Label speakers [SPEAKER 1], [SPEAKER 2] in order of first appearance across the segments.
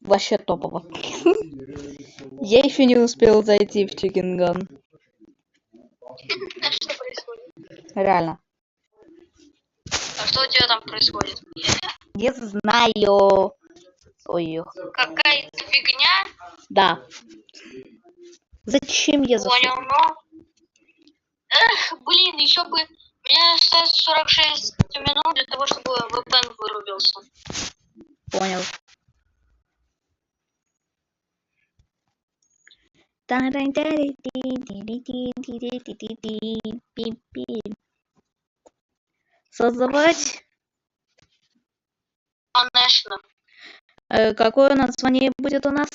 [SPEAKER 1] вообще топово. Я еще не успел зайти в Chicken Gun.
[SPEAKER 2] А что происходит?
[SPEAKER 1] Реально.
[SPEAKER 2] А что у тебя там происходит?
[SPEAKER 1] Не знаю. Ой,
[SPEAKER 2] Какая-то фигня?
[SPEAKER 1] да. Зачем я зашел?
[SPEAKER 2] Понял, но... Эх, блин, еще бы... Мне осталось 46 минут для того, чтобы VPN вырубился.
[SPEAKER 1] Понял. Создавать.
[SPEAKER 2] Конечно.
[SPEAKER 1] Какое название будет у нас?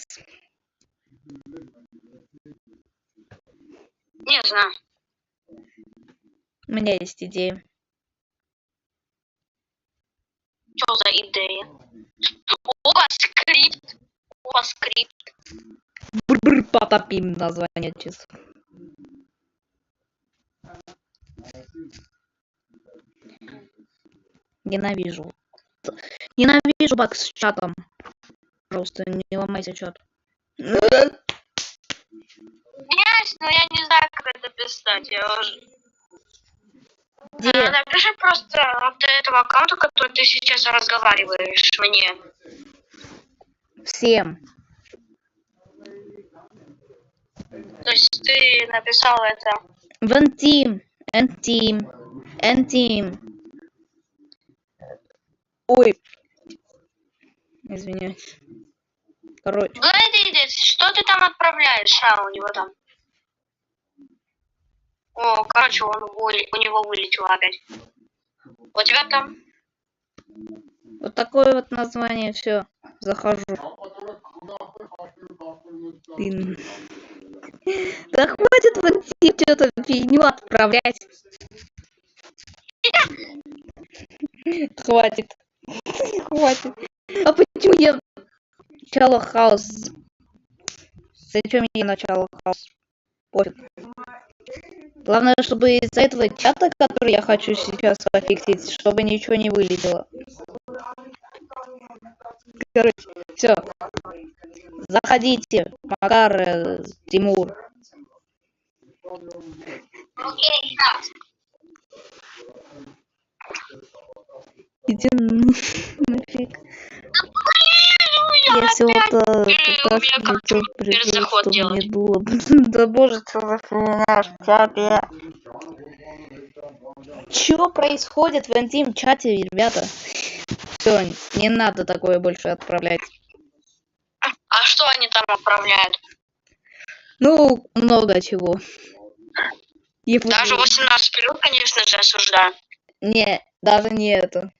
[SPEAKER 2] Не знаю.
[SPEAKER 1] У меня есть идея.
[SPEAKER 2] Что за идея? Опа, скрипт. Опа, скрипт.
[SPEAKER 1] Бр-бр, потопим название числа. Ненавижу. Ненавижу баг с чатом. Просто не ломайте чат.
[SPEAKER 2] Есть, но я не знаю, как это писать. Я уже...
[SPEAKER 1] Где?
[SPEAKER 2] Напиши просто от этого аккаунта, который ты сейчас разговариваешь мне.
[SPEAKER 1] Всем.
[SPEAKER 2] То есть ты написал это...
[SPEAKER 1] Вентим. Энтим. Энтим. Ой. Извиняюсь. Короче.
[SPEAKER 2] Глядите, что ты там отправляешь? У него там. О, короче, у него вылетело опять. У тебя там?
[SPEAKER 1] Вот такое вот название, все. Захожу. Блин. Да хватит в интим что-то фигню отправлять. Хватит. Хватит. А почему я начало хаос? Зачем мне начало хаос? Пофиг. Главное, чтобы из-за этого чата, который я хочу сейчас пофиксить, чтобы ничего не вылетело. Короче, все. Заходите, Макар, Тимур.
[SPEAKER 2] Окей,
[SPEAKER 1] Иди нафиг. Я всего-то хотел придумать, что мне было. Да боже, что за фигня в чате. Что происходит в интим-чате, ребята? Все, не надо такое больше отправлять.
[SPEAKER 2] А что они там отправляют?
[SPEAKER 1] Ну, много чего.
[SPEAKER 2] Даже 18 плюс, конечно же, осуждаю.
[SPEAKER 1] Не, даже не это.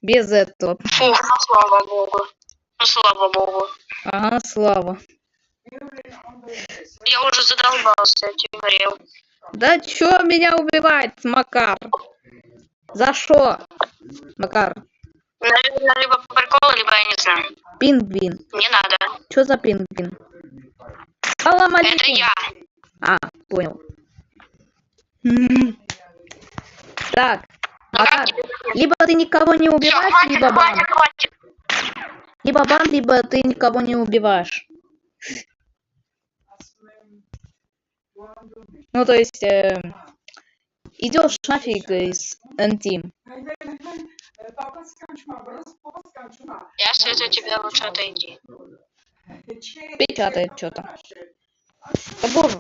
[SPEAKER 1] Без этого.
[SPEAKER 2] Фу, ну слава богу. Ну слава богу.
[SPEAKER 1] Ага, слава.
[SPEAKER 2] Я уже задолбался, я тебе говорил.
[SPEAKER 1] Да чё меня убивать, Макар? За что, Макар?
[SPEAKER 2] Наверное, либо по приколу, либо я не знаю.
[SPEAKER 1] Пингвин.
[SPEAKER 2] Не надо.
[SPEAKER 1] Чё за пингвин? Салам алейкум.
[SPEAKER 2] Это я.
[SPEAKER 1] А, понял. Так, Макар, либо ты никого не убиваешь,
[SPEAKER 2] Всё,
[SPEAKER 1] либо бан.
[SPEAKER 2] хватит.
[SPEAKER 1] Либо бан, либо ты никого не убиваешь. Ну, то есть, идешь нафиг из интим.
[SPEAKER 2] Я советую тебе лучше отойти.
[SPEAKER 1] Печатает что-то. Да боже.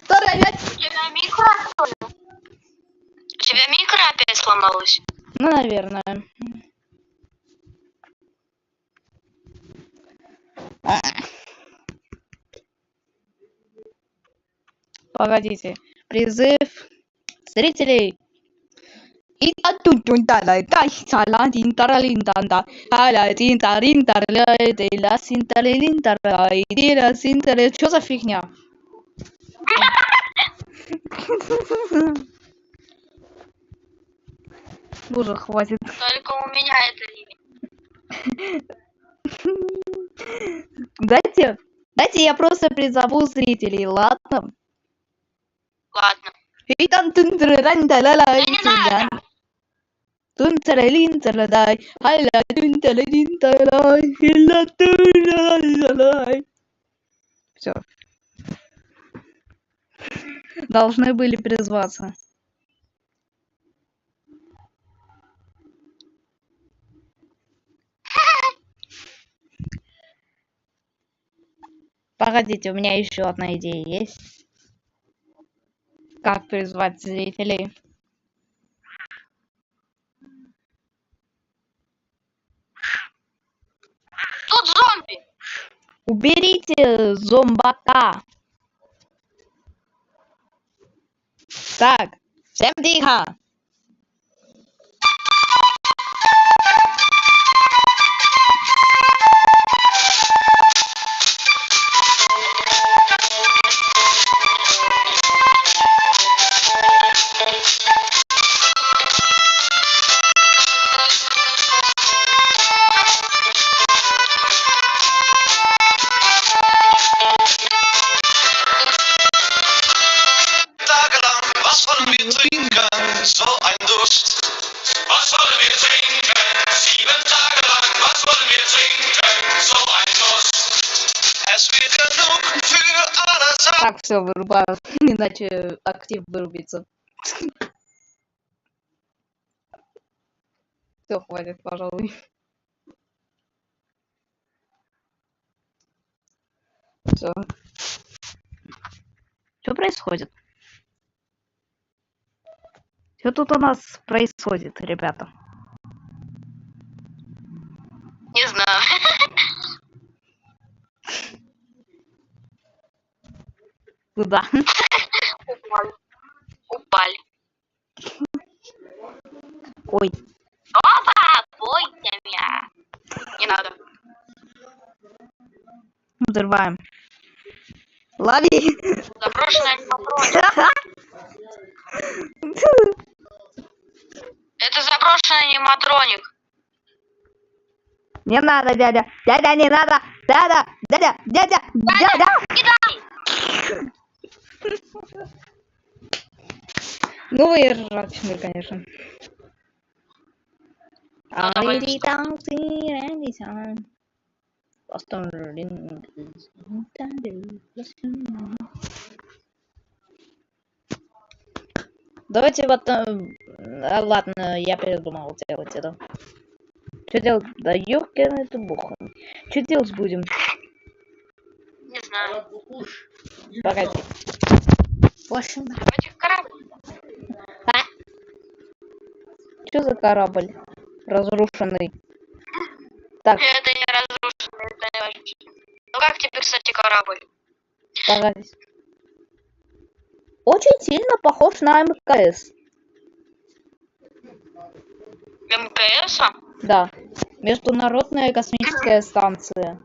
[SPEAKER 1] Вторая опять.
[SPEAKER 2] У тебя микро, что ли? У тебя микро опять сломалось?
[SPEAKER 1] Ну, наверное. Погодите. Призыв зрителей. Что за фигня? Боже, хватит.
[SPEAKER 2] Только у меня это не.
[SPEAKER 1] Дайте я просто призову зрителей, ладно?
[SPEAKER 2] Ладно.
[SPEAKER 1] Я не знаю. Тун таралин тарадай, хайла тун таралин таралай, хилла тун таралай. Все. Должны были призваться. Погодите, у меня еще одна идея есть. Как призвать зрителей?
[SPEAKER 2] Тут зомби!
[SPEAKER 1] Уберите зомбака. Так, всем тихо.
[SPEAKER 3] Tagelang, was wollen wir trinken? So ein Durst. Was wollen wir trinken? 7 Tage lang, was wollen wir trinken? So ein Durst. Es wird genug für alle sein.
[SPEAKER 1] Так, все, вырубаю, иначе актив вырубится. Все, хватит, пожалуй. Все. Что происходит? Что тут у нас происходит, ребята?
[SPEAKER 2] Не знаю.
[SPEAKER 1] Куда?
[SPEAKER 2] Упали.
[SPEAKER 1] Ой,
[SPEAKER 2] Опа! Бойся меня. Не надо.
[SPEAKER 1] взрываем. Лови!
[SPEAKER 2] Заброшенная аниматроник. Это заброшенный аниматроник.
[SPEAKER 1] Не надо, дядя! Дядя, не надо! Дядя! Дядя! Дядя! Дядя!
[SPEAKER 2] Кидай!
[SPEAKER 1] Ну вы ржачные, конечно.
[SPEAKER 2] Ну, давай.
[SPEAKER 1] Давайте вот... ладно, я передумал делать это. Что делать? Да ёркин это бухом. Что делать будем?
[SPEAKER 2] Не знаю.
[SPEAKER 1] Погоди. В общем,
[SPEAKER 2] Давайте в корабль.
[SPEAKER 1] что за корабль? Разрушенный. Так,
[SPEAKER 2] Это не разрушенный, это не важно. Ну как тебе, кстати, корабль?
[SPEAKER 1] погоди. Очень сильно похож на МКС.
[SPEAKER 2] МКС?
[SPEAKER 1] Да. Международная космическая станция.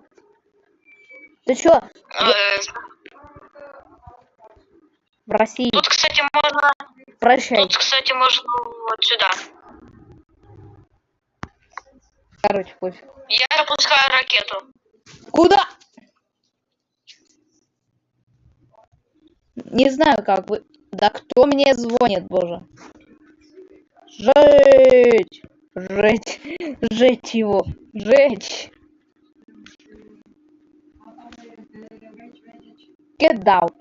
[SPEAKER 1] Ты чё? В России.
[SPEAKER 2] Тут, кстати, можно...
[SPEAKER 1] Прощай.
[SPEAKER 2] Тут, кстати, можно вот сюда.
[SPEAKER 1] Короче, пофиг.
[SPEAKER 2] Я запускаю ракету.
[SPEAKER 1] Куда? Не знаю, как вы... Да кто мне звонит, боже? Жечь! Жечь! Жечь его! Жечь! Get out!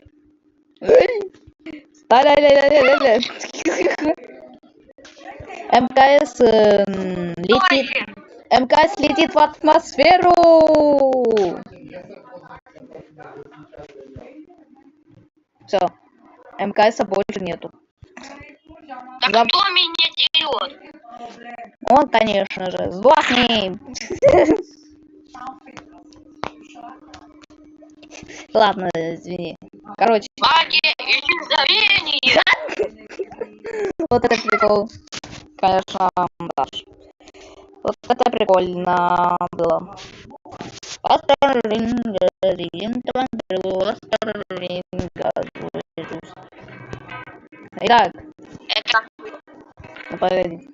[SPEAKER 1] МКС летит... МКС летит в атмосферу! Все. МКСа больше нету.
[SPEAKER 2] Да кто меня дерет?
[SPEAKER 1] Он, конечно же. Сдохни! Ладно, извини. Короче.
[SPEAKER 2] Магия исчезновения!
[SPEAKER 1] Вот это прикол. Конечно, Даш. Вот это прикольно было. Итак,
[SPEAKER 2] Это...
[SPEAKER 1] ну погоди.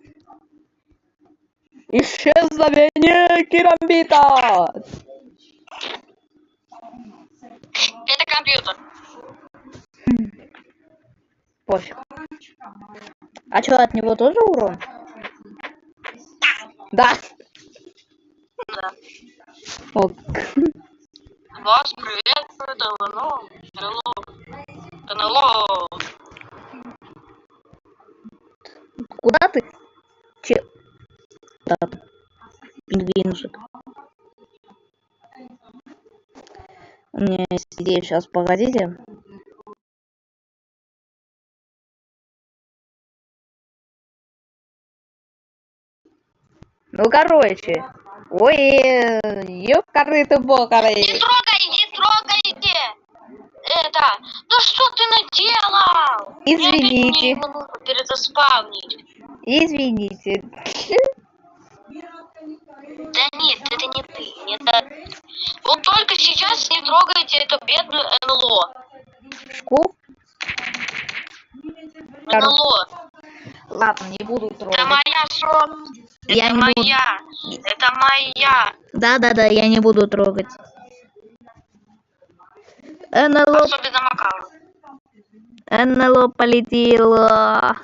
[SPEAKER 1] Исчезновение керамбита!
[SPEAKER 2] Это компьютер.
[SPEAKER 1] Пофиг. А что, от него тоже урон? Да.
[SPEAKER 2] Да.
[SPEAKER 1] Ок.
[SPEAKER 2] Вас приветствует НЛО.
[SPEAKER 1] Куда ты? Куда ты? Пингвинчик. У меня есть идея, сейчас погодите. Ну, короче. Ой, ёкары-ты-бокары.
[SPEAKER 2] Не трогайте! Это, ну что ты наделал?
[SPEAKER 1] Извините.
[SPEAKER 2] Мне нужно перезаспавнить.
[SPEAKER 1] Извините.
[SPEAKER 2] Да нет, это не ты, не так. Вот только сейчас не трогайте эту бедную НЛО.
[SPEAKER 1] Шкур?
[SPEAKER 2] НЛО.
[SPEAKER 1] Ладно, не буду
[SPEAKER 2] Это
[SPEAKER 1] трогать.
[SPEAKER 2] моя собственность.
[SPEAKER 1] Я
[SPEAKER 2] Это
[SPEAKER 1] не буду.
[SPEAKER 2] моя. Это моя.
[SPEAKER 1] Да, я не буду трогать. НЛО,
[SPEAKER 2] Особенно Макар.
[SPEAKER 1] НЛО полетело.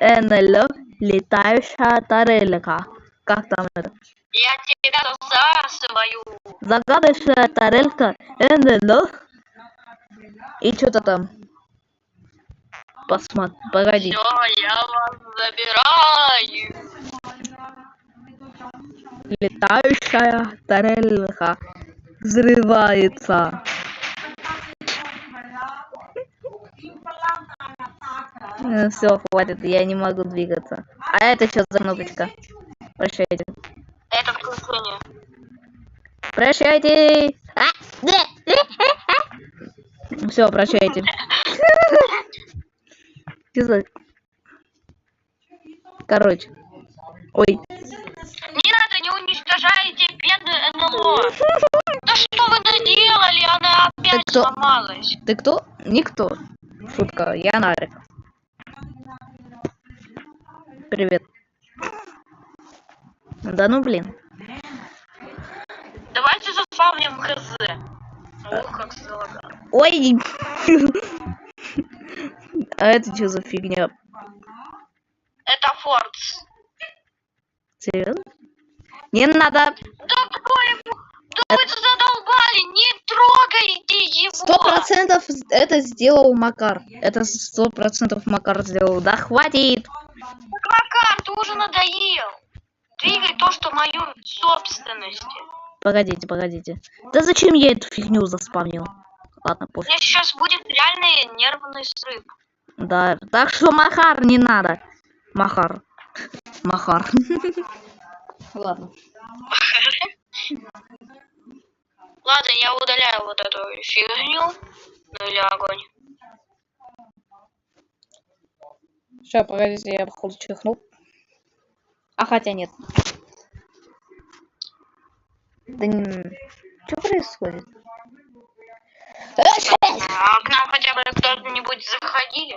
[SPEAKER 1] НЛО, летающая тарелка. Как там это?
[SPEAKER 2] Я тебя засасываю.
[SPEAKER 1] Загадочная тарелка НЛО. И что-то там. Посмотри, погоди.
[SPEAKER 2] Все, я вас забираю.
[SPEAKER 1] Летающая тарелка взрывается. Все, хватит, я не могу двигаться. А это что за кнопочка? Прощайте.
[SPEAKER 2] Это включение.
[SPEAKER 1] Прощайте. Все, прощайте. Короче. Ой.
[SPEAKER 2] Не надо, не уничтожайте бедную НЛО. Да что вы наделали? Она опять
[SPEAKER 1] кто?
[SPEAKER 2] сломалась.
[SPEAKER 1] Ты кто? Никто. Шутка, я Нарик. Привет. Да ну блин.
[SPEAKER 2] Давайте заспавним ХЗ. Ох, как залагало.
[SPEAKER 1] Ой. А это что за фигня?
[SPEAKER 2] Это Фордс.
[SPEAKER 1] Серьезно? Не надо.
[SPEAKER 2] Да вы задолбали, не трогайте его.
[SPEAKER 1] 100% это сделал Макар. Это 100% Макар сделал. Да хватит.
[SPEAKER 2] Макар, ты уже надоел. Двигай то, что мою собственности.
[SPEAKER 1] Погодите. Да зачем я эту фигню заспавнил? Ладно,
[SPEAKER 2] У
[SPEAKER 1] пофиг.
[SPEAKER 2] меня сейчас будет реальный нервный срыв.
[SPEAKER 1] Да, так что Махар не надо. Махар. Ладно.
[SPEAKER 2] Ладно, я удаляю вот эту фигню. Ну или огонь.
[SPEAKER 1] Сейчас, погодите, я походу чихнул. А хотя нет. Да не... Что происходит?
[SPEAKER 2] А к нам хотя бы кто-нибудь заходили?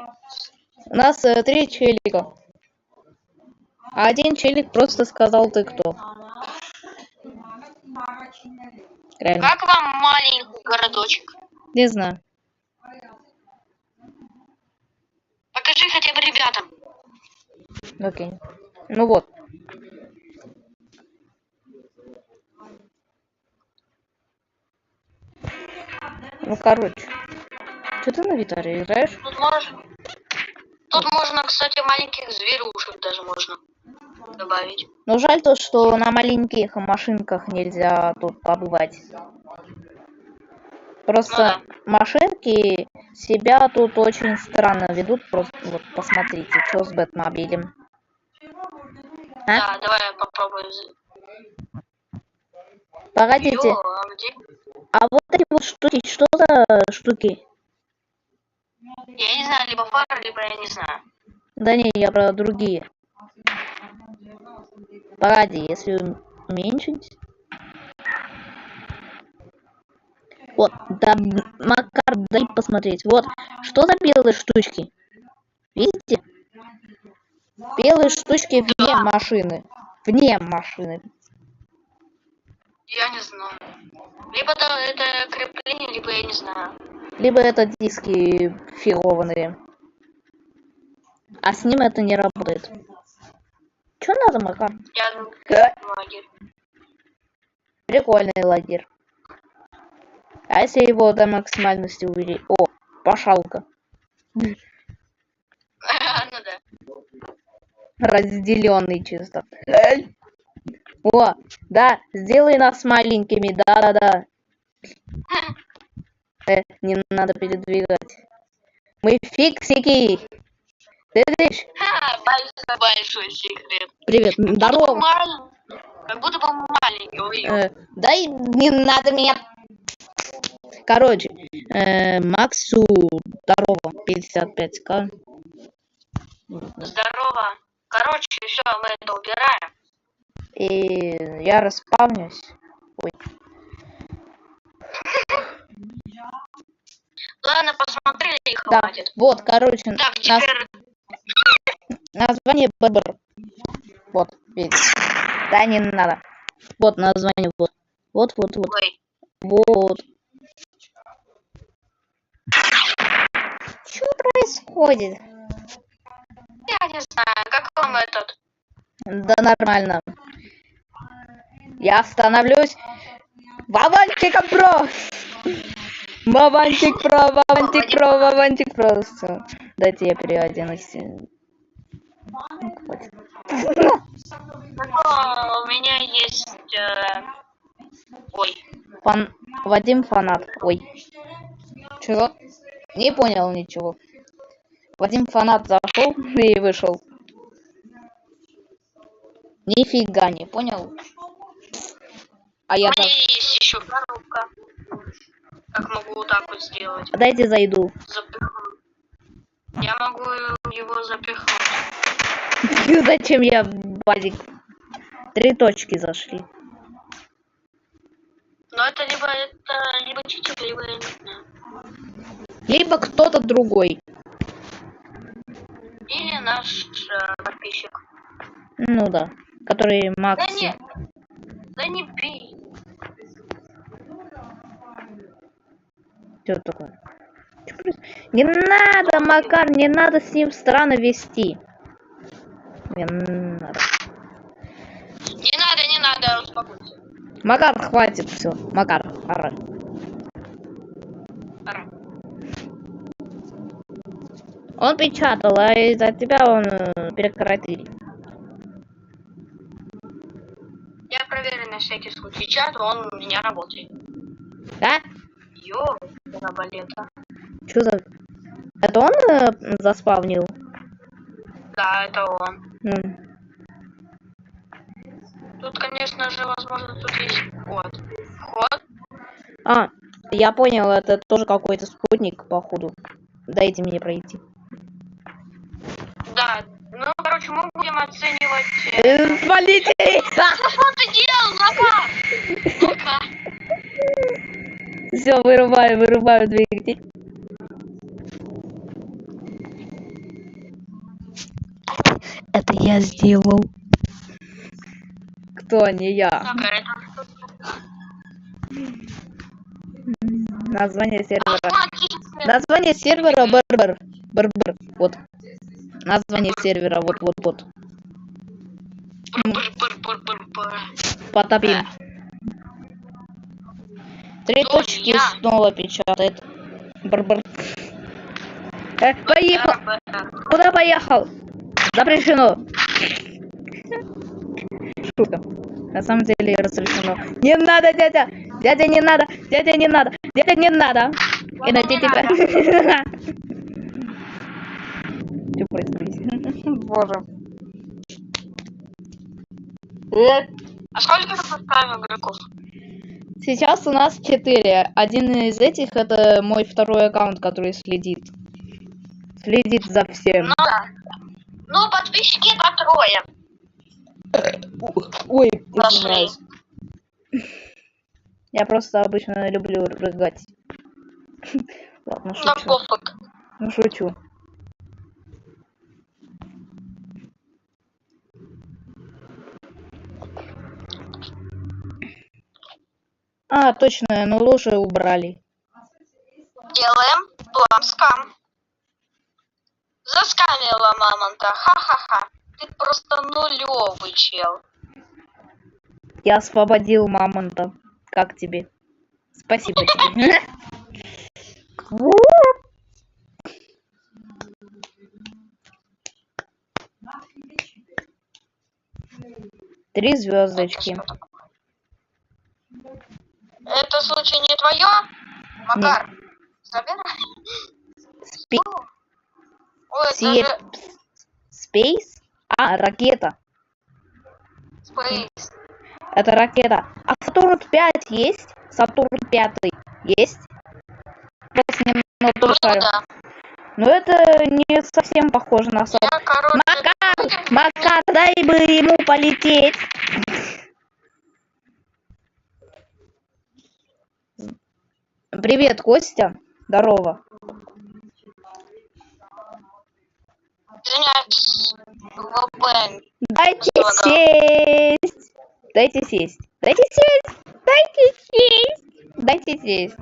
[SPEAKER 1] У нас 3 челика. А один челик просто сказал, ты кто. Реально.
[SPEAKER 2] Как вам маленький городочек?
[SPEAKER 1] Не знаю.
[SPEAKER 2] Покажи хотя бы ребятам.
[SPEAKER 1] Окей. Ну вот. Ну короче. Что ты на гитаре играешь?
[SPEAKER 2] Тут можно, кстати, маленьких зверушек даже можно добавить.
[SPEAKER 1] Но жаль то, что на маленьких машинках нельзя тут побывать. Просто машинки себя тут очень странно ведут. Просто вот посмотрите, что с Бэтмобилем. А?
[SPEAKER 2] Да, давай я попробую.
[SPEAKER 1] Погодите.
[SPEAKER 2] А где?
[SPEAKER 1] А вот эти вот штуки, что за штуки?
[SPEAKER 2] Я не знаю, либо фара, либо я не знаю.
[SPEAKER 1] Да не, я про другие. Погоди, если уменьшить. Вот, да, Макар, дай посмотреть. Вот, что за белые штучки? Видите? Белые штучки вне машины. Вне машины.
[SPEAKER 2] Я не знаю. Либо да, это крепление, либо я не знаю.
[SPEAKER 1] Либо это диски фированные. А с ним это не работает. Чё надо, Макар?
[SPEAKER 2] Я лагерь.
[SPEAKER 1] Прикольный лагерь. А если его до максимальности увеличить? О, пошалка.
[SPEAKER 2] Ну да.
[SPEAKER 1] Разделенный чисто. О, да, сделай нас маленькими, да. Не надо передвигать. Мы фиксики. Ты видишь?
[SPEAKER 2] Большой секрет.
[SPEAKER 1] Привет, здорово.
[SPEAKER 2] Как будто бы маленький.
[SPEAKER 1] Дай, не надо меня. Короче, Максу здорово, 55к.
[SPEAKER 2] Здорово. Короче, все, мы это убираем.
[SPEAKER 1] И я распавнюсь. Ой.
[SPEAKER 2] Ладно, посмотрели и
[SPEAKER 1] Да,
[SPEAKER 2] хватит.
[SPEAKER 1] вот, короче,
[SPEAKER 2] Так, теперь...
[SPEAKER 1] название Бэбр. Вот, видишь. Да, не надо. Вот название, вот. Вот.
[SPEAKER 2] Ой.
[SPEAKER 1] Вот. Что происходит?
[SPEAKER 2] Я не знаю, как вам этот...
[SPEAKER 1] Да нормально. Я становлюсь Вавантиком Про. Вавантик Про. Всё. Дайте я переоденусь. Хватит.
[SPEAKER 2] У меня есть... Ой.
[SPEAKER 1] Вадим фанат. Ой. Чего? Не понял ничего. Вадим фанат зашел и вышел. Нифига не понял. А я
[SPEAKER 2] У меня
[SPEAKER 1] так.
[SPEAKER 2] есть еще коробка. Как могу вот так вот сделать?
[SPEAKER 1] Дайте зайду.
[SPEAKER 2] Запихнуть. Я могу его запихнуть.
[SPEAKER 1] Зачем я базик? 3 точки зашли.
[SPEAKER 2] Но это либо читер, либо я не знаю.
[SPEAKER 1] Либо кто-то другой.
[SPEAKER 2] Или наш подписчик.
[SPEAKER 1] Ну да. Который Макс.
[SPEAKER 2] Да не пей.
[SPEAKER 1] Что такое? Не надо, Макар, не надо с ним странно вести. Не надо.
[SPEAKER 2] Не надо, успокойся.
[SPEAKER 1] Макар, хватит, все. Макар, ара. Он печатал, а из-за тебя он прекратил.
[SPEAKER 2] Я проверю на всякий случай чат, он у меня работает.
[SPEAKER 1] Да?
[SPEAKER 2] Ёбаная балета.
[SPEAKER 1] Что за... Это он заспавнил?
[SPEAKER 2] Да, это он.
[SPEAKER 1] Ну.
[SPEAKER 2] Тут, конечно же, возможно, тут есть вход. Вход?
[SPEAKER 1] А, я понял, это тоже какой-то спутник, походу. Дайте мне пройти.
[SPEAKER 2] Да. Ну, короче, мы будем оценивать...
[SPEAKER 1] Свалите!
[SPEAKER 2] Что ты делал, Макар?
[SPEAKER 1] Все, вырубаю двигатель. Это я сделал. Кто, не я?
[SPEAKER 2] Так, а это...
[SPEAKER 1] Название сервера. Название сервера Бербер. Вот. Название сервера. Вот. Потопим. 3 точки снова печатает. Бербер. Поехал. Куда поехал? Запрещено. Шутка. На самом деле разрешено. Не надо, дядя! Дядя, не надо! Дядя, не надо! Дядя, не надо! Иначе тебя... Что происходит? Боже.
[SPEAKER 2] А сколько мы поставим игроков?
[SPEAKER 1] Сейчас у нас 4. Один из этих это мой второй аккаунт, который следит. Следит за всем.
[SPEAKER 2] Ну да. Ну, подписчики по 3.
[SPEAKER 1] Ой, извиняюсь. Я просто обычно люблю рыгать. Ладно,
[SPEAKER 2] Да
[SPEAKER 1] шучу.
[SPEAKER 2] пофиг.
[SPEAKER 1] Ну, шучу. А, точно, но лучше убрали.
[SPEAKER 2] Делаем план скам. Заскамила мамонта. Ха-ха-ха. Ты просто нулевый, чел.
[SPEAKER 1] Я освободил мамонта. Как тебе? Спасибо тебе. 3 звездочки.
[SPEAKER 2] Это случай не твое? Макар, забирай. Ой, это же
[SPEAKER 1] Space? А, ракета.
[SPEAKER 2] Space.
[SPEAKER 1] Это ракета. А Сатурн 5 есть? Сатурн 5 есть? Просто немного тоже шарю.
[SPEAKER 2] Да.
[SPEAKER 1] Но это не совсем похоже на Сатурн.
[SPEAKER 2] Я, короче,
[SPEAKER 1] Макар, дай бы ему полететь. Привет, Костя. Здорово.
[SPEAKER 2] Извиняюсь. ВП.
[SPEAKER 1] Дайте сесть. Дайте сесть. Дайте сесть. Дайте сесть. Дайте сесть.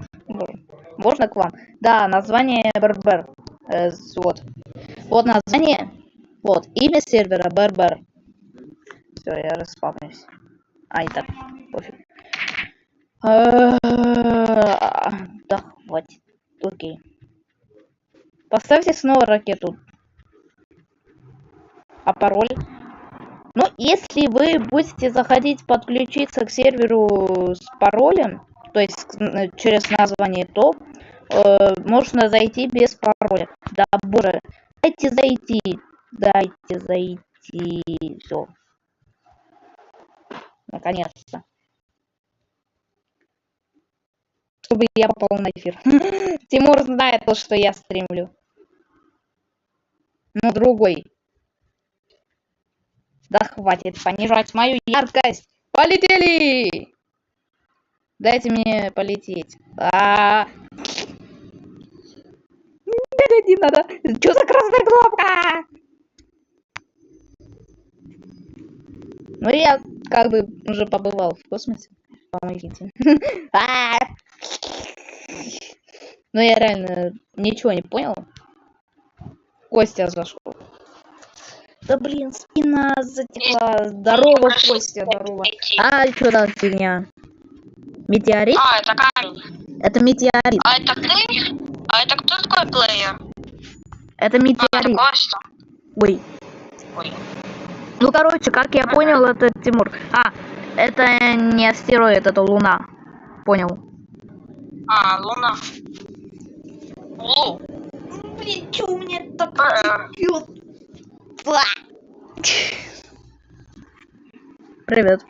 [SPEAKER 1] Можно к вам? Да, название Бербер. Вот. Вот название. Вот. Имя сервера Бербер. Все, я распавнюсь. Ай, так. Пофиг. Да, хватит. Окей. Поставьте снова ракету. А пароль? Ну, если вы будете заходить подключиться к серверу с паролем, то есть через название, то можно зайти без пароля. Да, боже. Дайте зайти. Дайте зайти. Все. Наконец-то. Чтобы я попал на эфир. Тимур знает то, что я стримлю. Ну, другой. Да хватит понижать мою яркость. Полетели! Дайте мне полететь. Не надо. Что за красная кнопка? Ну, я как бы уже побывал в космосе. Помогите. Но я реально ничего не понял. Костя зашел. Да блин, спина затекла. Здорово, Костя, здорово. А, что там фигня? Метеорит?
[SPEAKER 2] А, это камень.
[SPEAKER 1] Это метеорит.
[SPEAKER 2] А это ты? А это кто такой плеер?
[SPEAKER 1] Это метеорит.
[SPEAKER 2] А, Костя.
[SPEAKER 1] Ой.
[SPEAKER 2] Ой.
[SPEAKER 1] Ну, короче, как я понял, это Тимур. А, это не астероид, это Луна. Понял.
[SPEAKER 2] А, Луна. Лу.
[SPEAKER 1] Блин, что у меня так
[SPEAKER 2] ПР.
[SPEAKER 1] Привет.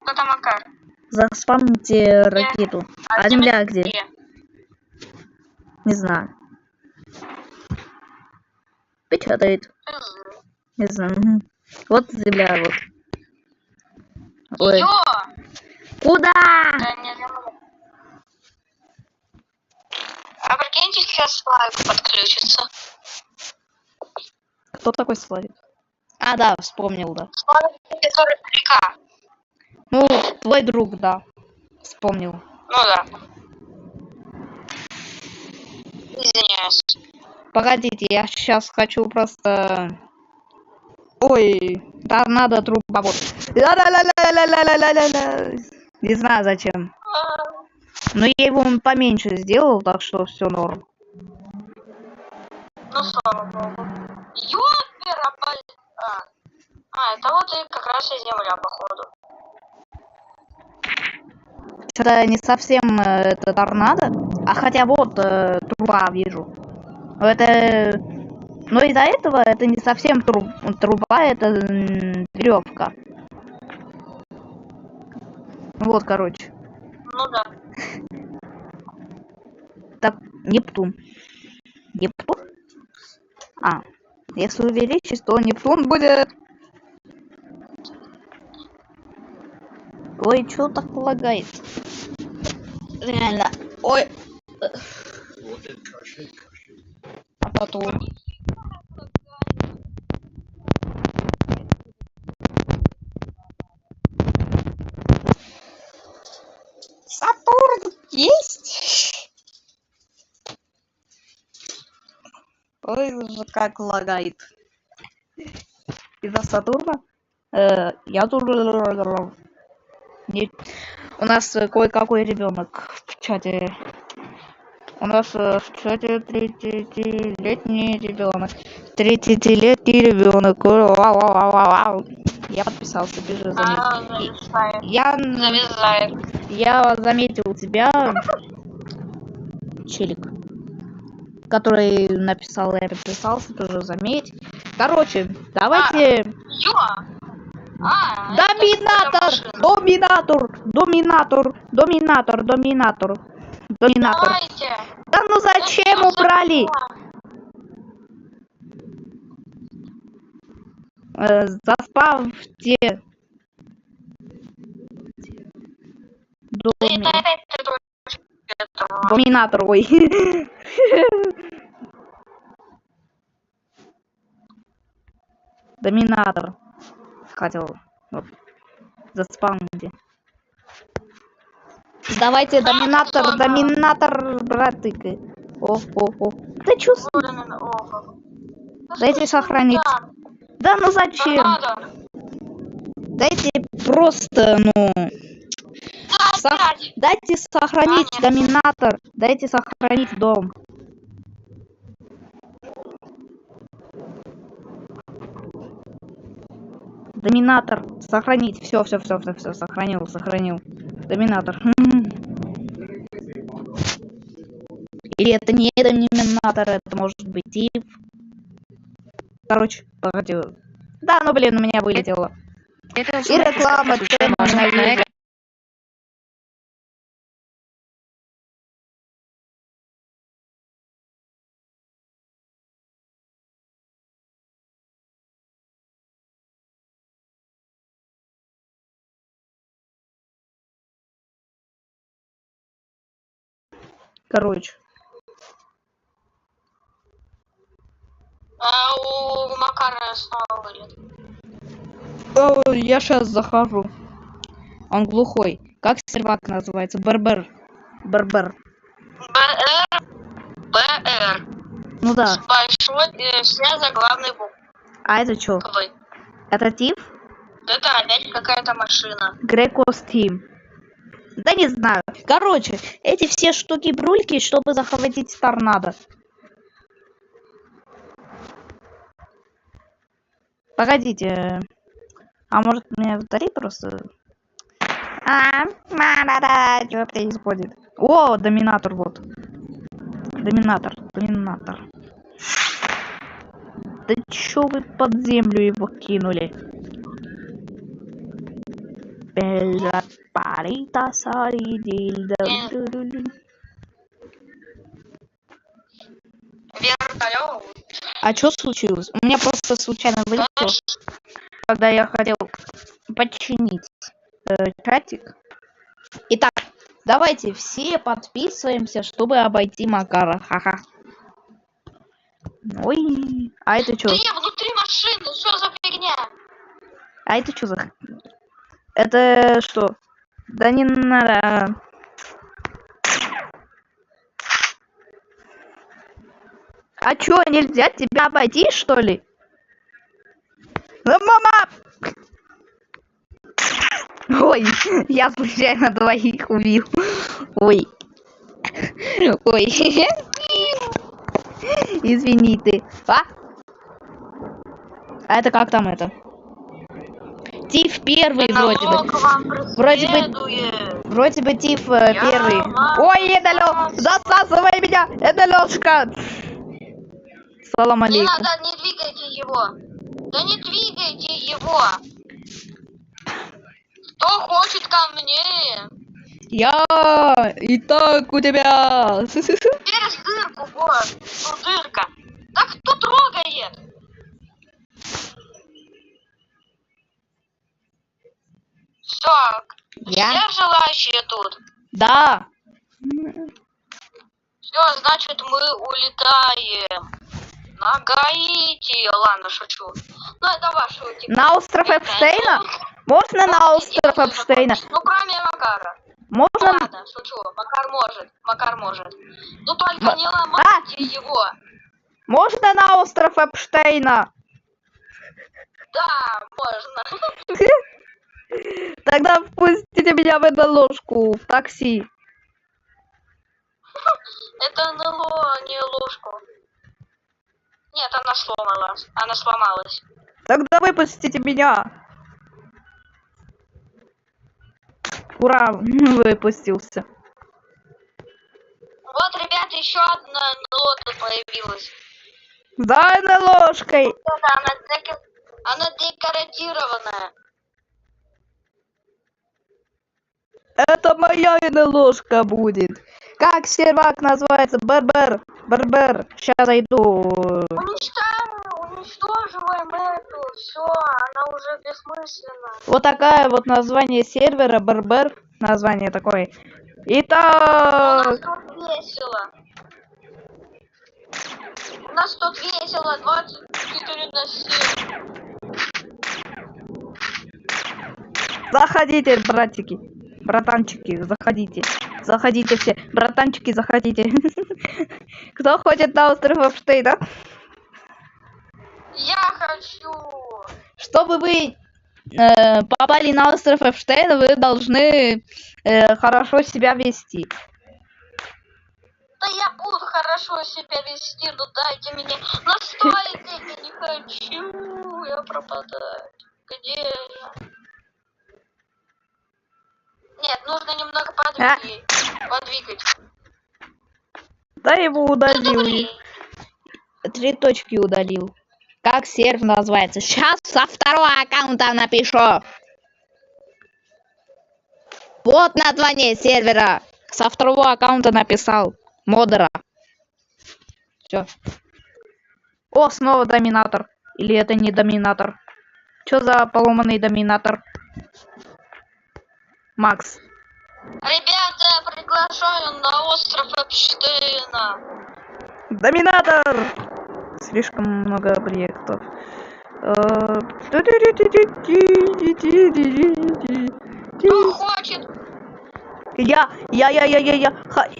[SPEAKER 2] Кто там Макар?
[SPEAKER 1] Заспамните ракету. А Земля где?
[SPEAKER 2] Где?
[SPEAKER 1] Не знаю. Печатает. Не знаю. Вот Земля, вот. Ой.
[SPEAKER 2] Ё!
[SPEAKER 1] Куда?
[SPEAKER 2] Да, не Земля. А прикиньте, сейчас Славик подключится.
[SPEAKER 1] Кто такой Славик? А, да, вспомнил, да.
[SPEAKER 2] Славик, который река.
[SPEAKER 1] Ну, твой друг, да. Вспомнил.
[SPEAKER 2] Ну да. Извиняюсь.
[SPEAKER 1] Погодите, я сейчас хочу просто... Ой, да надо труба вот. Не знаю зачем. Но я его поменьше сделал, так что все норм.
[SPEAKER 2] Ну, слава богу. Ёпера, это вот и как раз и Земля, походу.
[SPEAKER 1] Что-то не совсем это торнадо. А хотя вот труба вижу. Но это... Но из-за этого это не совсем труба, это веревка. Вот, короче.
[SPEAKER 2] Ну да.
[SPEAKER 1] Так, Нептун. Нептун? А, если увеличить, то Нептун будет... Ой, что так лагает? Реально. Ой. А потом... Сатурн есть? Ой, уже как лагает. из-за Сатурна. Я тут... У нас кое-какой ребенок в чате. У нас в чате 30-летний ребенок. 30-летний ребенок. Я подписался, бежи, заметил. Я заметил тебя, челик, который написал, я подписался, тоже заметь. Короче, давайте... Доминатор. Да ну зачем убрали? Заспавьте. Доминатор, ой. Доминатор. Хотел. Вот. Заспавните. Давайте, доминатор, братык. О. Ты чувствуешь? Дайте сохранить. Да ну зачем? Дайте просто, дайте сохранить доминатор. Дайте сохранить дом. Доминатор. Сохранить. Все. Сохранил. Доминатор. Или это не доминатор, это может быть тип. Короче, погоди. Да, ну блин, у меня вылетело. И реклама. Короче.
[SPEAKER 2] У Макара снова вылет.
[SPEAKER 1] Я сейчас захожу. Он глухой. Как сервак называется? БР.
[SPEAKER 2] БР.
[SPEAKER 1] Ну да.
[SPEAKER 2] С большой, все заглавной буквы.
[SPEAKER 1] А это что? Это тип?
[SPEAKER 2] Это опять какая-то машина.
[SPEAKER 1] Грекос Тим. Да не знаю. Короче, эти все штуки-брульки, чтобы захватить торнадо. Погодите. А может мне вдали просто... Что происходит? О, доминатор вот. Доминатор. Да чё вы под землю его кинули?
[SPEAKER 2] Вертолет.
[SPEAKER 1] А что случилось? У меня просто случайно вылетело, когда я хотел починить чатик. Итак, давайте все подписываемся, чтобы обойти Макара. Ха-ха. Ой, а это что?
[SPEAKER 2] Да я внутри машины, что за фигня?
[SPEAKER 1] А это что за... Это что? Да не надо. А чё, нельзя тебя обойти, что ли? Да, мама! Ой, я случайно двоих убил. Ой. Извини ты. А это как там это? Тиф первый вроде бы. Вроде бы Тиф первый. Ой, это лёд. Засасывай меня. Это Лёшка. Салам алейкум.
[SPEAKER 2] Не надо, не двигайте его. Да не двигайте его. Кто хочет ко мне?
[SPEAKER 1] Я и так у тебя.
[SPEAKER 2] Через дырку, вот. Ну, дырка. Да кто трогает? Все.
[SPEAKER 1] Я?
[SPEAKER 2] Все желающие тут?
[SPEAKER 1] Да.
[SPEAKER 2] Все, значит, мы улетаем. На Гаити. Ладно, шучу. Ну, это ваше утекание.
[SPEAKER 1] На остров Эпштейна? Можно на остров Эпштейна?
[SPEAKER 2] Ну, кроме Макара.
[SPEAKER 1] Можно?
[SPEAKER 2] Ладно, шучу. Макар может. Ну, только не ломайте его.
[SPEAKER 1] Можно на остров Эпштейна?
[SPEAKER 2] Да, можно.
[SPEAKER 1] Тогда впустите меня в эту ложку в такси.
[SPEAKER 2] Это НЛО, не ложку. Нет, она сломалась. Она сломалась.
[SPEAKER 1] Тогда выпустите меня. Ура, выпустился.
[SPEAKER 2] Вот, ребята, еще одна НЛО тут появилась.
[SPEAKER 1] Дай на ложкой.
[SPEAKER 2] Это она декоратированная.
[SPEAKER 1] Это моя ложка будет. Как сервак называется? Барбер. Барбер. Сейчас зайду.
[SPEAKER 2] Уничтоживаем эту. Все, она уже бессмысленна.
[SPEAKER 1] Вот такая вот название сервера. Барбер. Название такое.
[SPEAKER 2] У
[SPEAKER 1] Итак.
[SPEAKER 2] нас тут весело. У нас тут весело 24/7.
[SPEAKER 1] Заходите, братики. Братанчики, заходите. Заходите все. Братанчики, заходите. Кто хочет на остров Эпштейна?
[SPEAKER 2] Я хочу.
[SPEAKER 1] Чтобы вы попали на остров Эпштейна, вы должны хорошо себя вести.
[SPEAKER 2] Да я буду хорошо себя вести, но дайте мне настроить, я не хочу, я пропадаю. Где я? Нет, нужно немного подвигать.
[SPEAKER 1] Да его удалил.
[SPEAKER 2] Блин.
[SPEAKER 1] 3 точки удалил. Как сервер называется? Сейчас со второго аккаунта напишу. Вот название сервера. Со второго аккаунта написал. Модера. Все. О, снова доминатор. Или это не доминатор? Что за поломанный доминатор? Макс.
[SPEAKER 2] Ребята, я приглашаю на остров Эпштейна.
[SPEAKER 1] Доминатор! Слишком много объектов.
[SPEAKER 2] Кто хочет?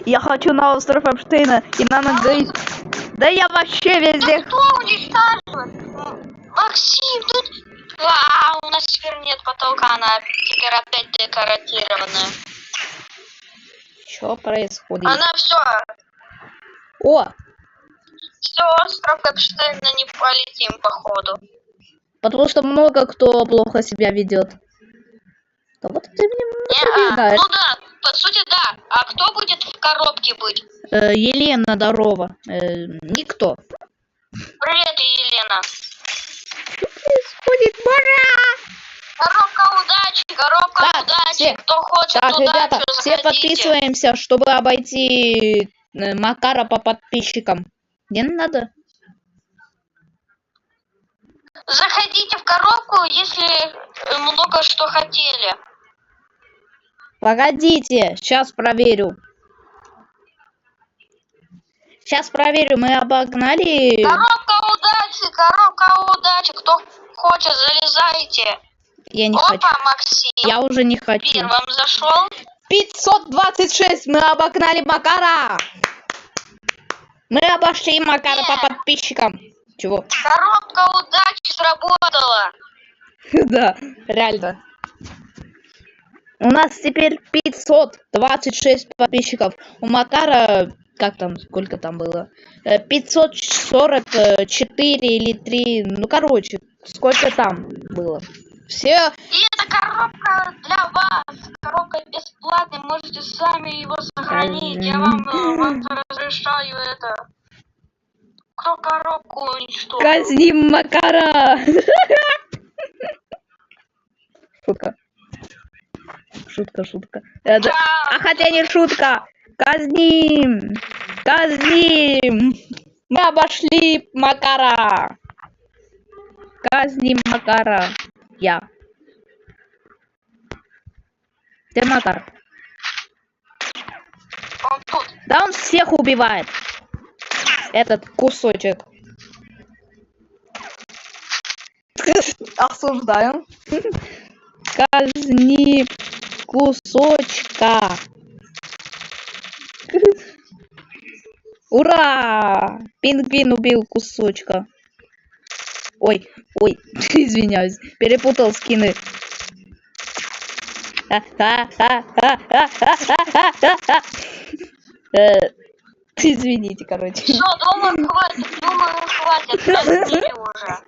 [SPEAKER 1] Я хочу на остров Эпштейна. И надо говорить. Да я вообще везде.
[SPEAKER 2] Кто уничтоживает? Максим, тут... у нас теперь нет потолка, она теперь опять декоратированная.
[SPEAKER 1] Что происходит?
[SPEAKER 2] Она все.
[SPEAKER 1] О!
[SPEAKER 2] Все, остров Эпштейна не полетим, походу.
[SPEAKER 1] Потому что много кто плохо себя ведет. Да вот ты мне напоминаешь.
[SPEAKER 2] Ну да, по сути да. А кто будет в коробке быть?
[SPEAKER 1] Елена здорово. Никто.
[SPEAKER 2] Привет, Елена.
[SPEAKER 1] Что происходит?
[SPEAKER 2] Коробка удачи.
[SPEAKER 1] Все.
[SPEAKER 2] Кто хочет
[SPEAKER 1] Так,
[SPEAKER 2] удачу,
[SPEAKER 1] ребята, все
[SPEAKER 2] заходите.
[SPEAKER 1] подписываемся, чтобы обойти Макара по подписчикам. Мне надо.
[SPEAKER 2] Заходите в коробку, если много что хотели.
[SPEAKER 1] Погодите, сейчас проверю. Сейчас проверю, мы обогнали.
[SPEAKER 2] Коробка удачи. Кто хочет, залезайте.
[SPEAKER 1] Я не
[SPEAKER 2] Опа,
[SPEAKER 1] хочу.
[SPEAKER 2] Максим.
[SPEAKER 1] Я уже не хочу.
[SPEAKER 2] Первым зашел.
[SPEAKER 1] 526, мы обогнали Макара. Мы обошли Макара по подписчикам. Чего?
[SPEAKER 2] Коробка удачи сработала.
[SPEAKER 1] Да, реально. У нас теперь 526 подписчиков. У Макара, как там, сколько там было? 544 или 3, ну короче, сколько там было. Все.
[SPEAKER 2] И эта коробка для вас. Коробка бесплатная, можете сами его сохранить. Я вам разрешаю это. Кто коробку уничтожил?
[SPEAKER 1] Казним Макара. Шутка. А хотя не шутка. Казним. Мы обошли Макара. Казним Макара. Я. Где Макар?
[SPEAKER 2] Он тут.
[SPEAKER 1] Да он всех убивает. Этот кусочек. Осуждаем. Казни кусочка. Ура! Пингвин убил кусочка. Ой, ой, извиняюсь, перепутал скины. Извините, короче.
[SPEAKER 2] Все, думаю, хватит. Простите уже.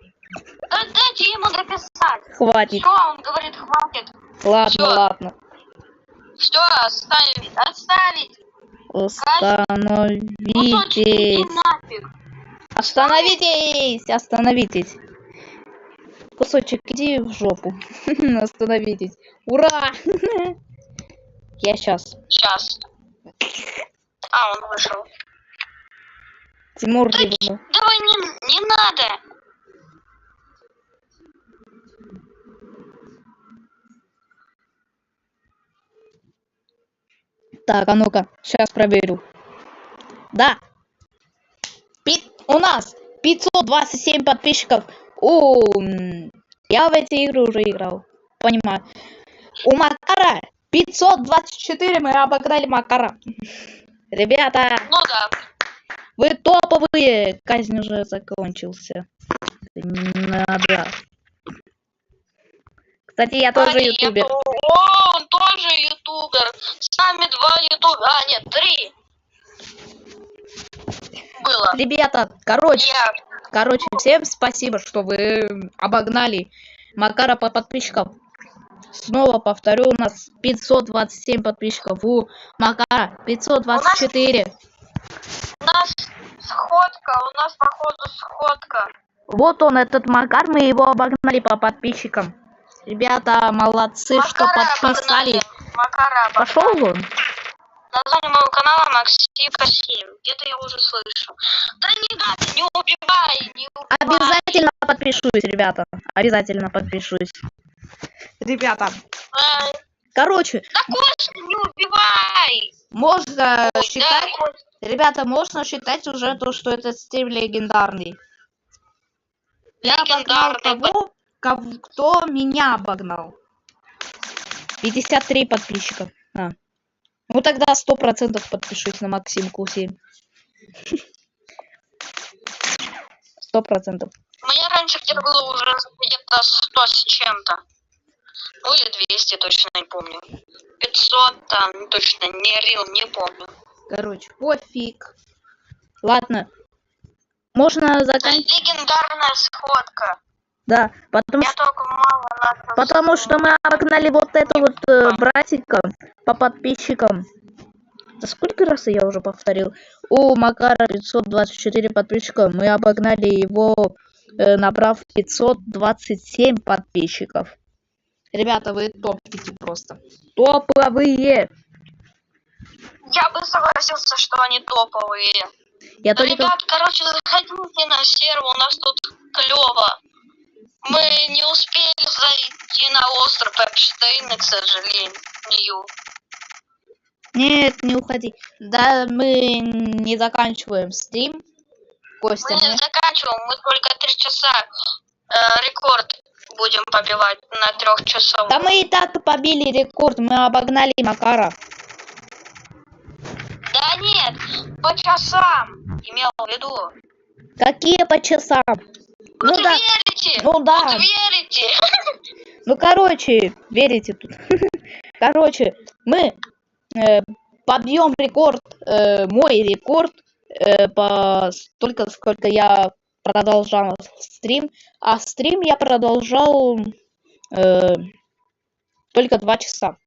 [SPEAKER 2] Дайте ему дописать.
[SPEAKER 1] Хватит.
[SPEAKER 2] Все, он говорит, хватит.
[SPEAKER 1] Ладно,
[SPEAKER 2] Всё.
[SPEAKER 1] ладно.
[SPEAKER 2] Все, отставить. Кусочек, иди
[SPEAKER 1] Остановитесь.
[SPEAKER 2] нафиг.
[SPEAKER 1] Остановитесь! Остановитесь! Кусочек, иди в жопу. Остановитесь. Ура! Я сейчас.
[SPEAKER 2] Сейчас. А, он вышел.
[SPEAKER 1] Тимур,
[SPEAKER 2] Давай не надо.
[SPEAKER 1] Так, а ну-ка, сейчас проверю. Да. У нас 527 подписчиков. Я в эти игры уже играл. Понимаю. У Макара 524, мы обогнали Макара. Ребята,
[SPEAKER 2] Ну да.
[SPEAKER 1] вы топовые. Казнь уже закончился. Надо. Кстати, я тоже ютубер.
[SPEAKER 2] О, он тоже ютубер. С нами 2 ютубера. А, нет, 3. Было.
[SPEAKER 1] Ребята, короче, всем спасибо, что вы обогнали Макара по подписчикам. Снова повторю, у нас 527 подписчиков. У Макара 524.
[SPEAKER 2] У нас походу сходка.
[SPEAKER 1] Вот он, этот Макар, мы его обогнали по подписчикам. Ребята, молодцы, что подписались. Пошел он?
[SPEAKER 2] Название моего канала Максимка 7. Где-то я уже слышу. Да не надо, не убивай.
[SPEAKER 1] Обязательно подпишусь, ребята. Обязательно подпишусь. Ребята. Короче.
[SPEAKER 2] Да Костя, не убивай.
[SPEAKER 1] Можно считать. Да, ребята, можно считать уже то, что этот стрим легендарный. Я обогнал того, кто меня обогнал. 53 подписчика. Ну тогда 100% подпишусь на Максимку 7. 100%.
[SPEAKER 2] У меня раньше где-то было уже где-то 100 с чем-то. Ну или 200, точно не помню. 500 там, точно не помню.
[SPEAKER 1] Короче, пофиг. Ладно. Можно заканчивать.
[SPEAKER 2] Легендарная сходка.
[SPEAKER 1] Да, потому что мы обогнали вот это вот братика по подписчикам. Да сколько раз я уже повторил? У Макара 524 подписчика. Мы обогнали его, набрав 527 подписчиков. Ребята, вы топите просто. Топовые!
[SPEAKER 2] Я бы согласился, что они топовые. Ребят, короче, заходите на сервер, у нас тут клево. Мы не успели зайти на остров Эпштейна, к сожалению.
[SPEAKER 1] Нет, не уходи. Да, мы не заканчиваем стрим. Костя,
[SPEAKER 2] мы не заканчиваем, мы только 3 часа рекорд будем побивать на 3 часов.
[SPEAKER 1] Да мы и так побили рекорд, мы обогнали Макара.
[SPEAKER 2] Да нет, по часам, имел в виду.
[SPEAKER 1] Какие по часам?
[SPEAKER 2] Вот да. Верите?
[SPEAKER 1] Ну да.
[SPEAKER 2] Вот верите?
[SPEAKER 1] Ну короче, верите тут. Короче, мы побьем рекорд, мой рекорд, по столько, сколько я продолжал стрим. А стрим я продолжал только 2 часа.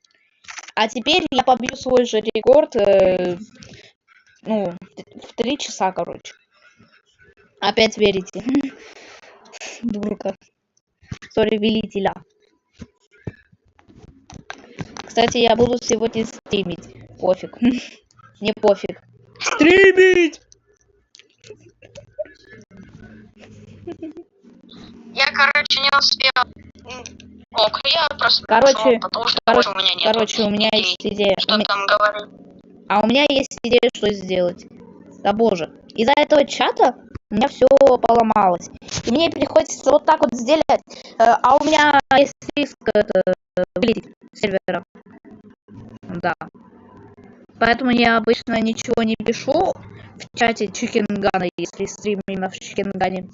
[SPEAKER 1] А теперь я побью свой же рекорд, в 3 часа, короче. Опять верите? Дурка. Сори, велителя. Кстати, я буду сегодня стримить. Пофиг. Не пофиг. Стримить!
[SPEAKER 2] Я, короче, не успел. Ок, я просто
[SPEAKER 1] короче,
[SPEAKER 2] потому что у меня нет.
[SPEAKER 1] Короче, у меня есть идея.
[SPEAKER 2] Что там говорить?
[SPEAKER 1] А у меня есть идея, что сделать. Да боже. Из-за этого чата у меня все поломалось. И мне приходится вот так вот сделать. А у меня есть риск вылететь с сервера. Да. Поэтому я обычно ничего не пишу в чате Чикенгана, если стрим именно в Чикенгане.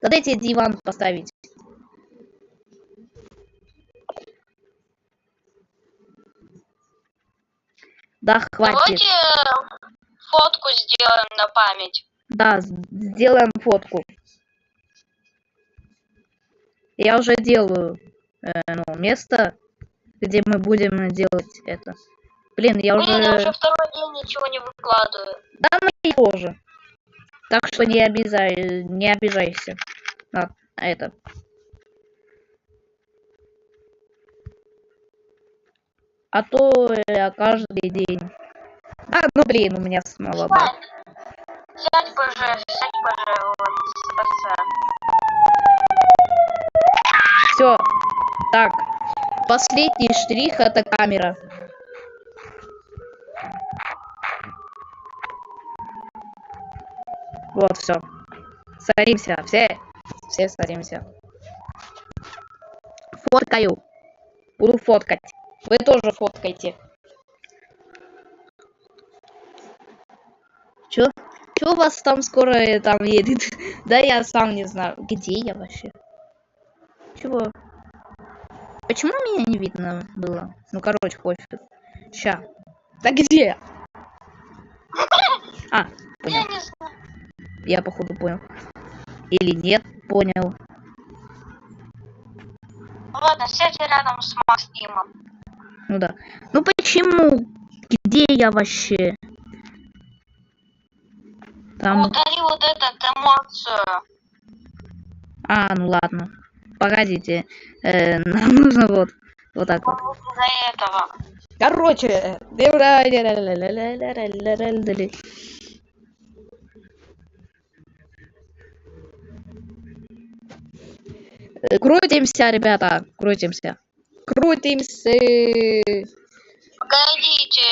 [SPEAKER 1] Да дайте диван поставить. Да, хватит.
[SPEAKER 2] Давайте фотку сделаем на память.
[SPEAKER 1] Да, сделаем фотку. Я уже делаю место, где мы будем делать это. Блин, я уже...
[SPEAKER 2] Я уже второй день ничего не выкладываю.
[SPEAKER 1] Да, ну и тоже. Так что не обижайся на это. А то я каждый день. А, ну блин, у меня снова баг.
[SPEAKER 2] Сядь, боже, вот,
[SPEAKER 1] Все. Так. Последний штрих — это камера. Вот, все. Садимся. Все садимся. Фоткаю. Буду фоткать. Вы тоже фоткайте. Чё у вас там скоро там едет? Да я сам не знаю. Где я вообще? Чего? Почему меня не видно было? Ну, короче, пофиг. Ща. Да где? А, понял.
[SPEAKER 2] Я не знаю.
[SPEAKER 1] Я походу понял. Или нет, понял.
[SPEAKER 2] Ладно, сядь рядом с Максимом.
[SPEAKER 1] Ну да. Ну почему? Где я вообще? Там...
[SPEAKER 2] Удали вот эту эмоцию.
[SPEAKER 1] А, ну ладно. Погодите. Нам нужно вот так вот.
[SPEAKER 2] Из-за этого.
[SPEAKER 1] Короче. Крутимся, ребята. Крутимся. Крутимся.
[SPEAKER 2] Погодите.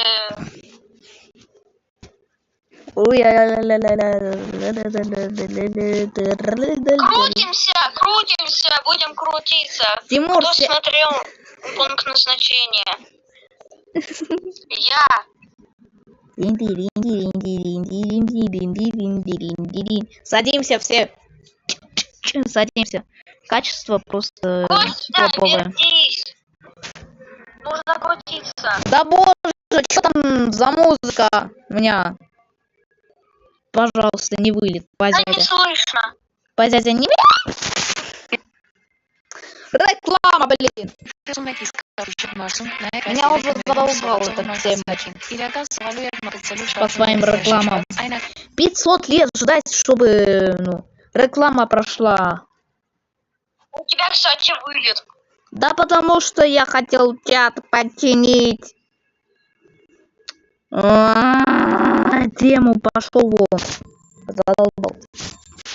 [SPEAKER 2] Крутимся, будем крутиться.
[SPEAKER 1] Тимур,
[SPEAKER 2] кто смотрел пункт назначения? Я.
[SPEAKER 1] Садимся все. Садимся. Качество просто топовое.
[SPEAKER 2] Вернись. Нужно крутиться.
[SPEAKER 1] Да боже, что там за музыка у меня? Пожалуйста, не вылет.
[SPEAKER 2] Да не слышно.
[SPEAKER 1] Позядя не... Реклама, блин. Меня уже задолбал этот тема. По своим рекламам. 500 лет ждать, чтобы, реклама прошла.
[SPEAKER 2] У тебя, кстати, вылет.
[SPEAKER 1] Да потому что я хотел чат подчинить. Тему пошел вон. Задолбал.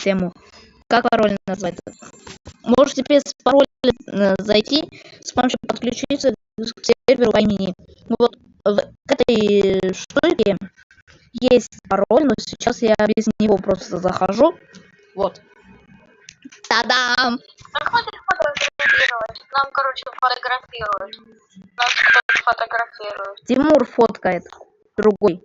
[SPEAKER 1] Тему. Как пароль назвать? Можете без пароля зайти, с помощью подключиться к серверу по имени. Вот к этой штуке есть пароль, но сейчас я без него просто захожу. Вот. Та-дам!
[SPEAKER 2] Ну, хватит фотографировать. Нам, короче, фотографируют. Нас кто-то фотографирует.
[SPEAKER 1] Тимур фоткает. Другой.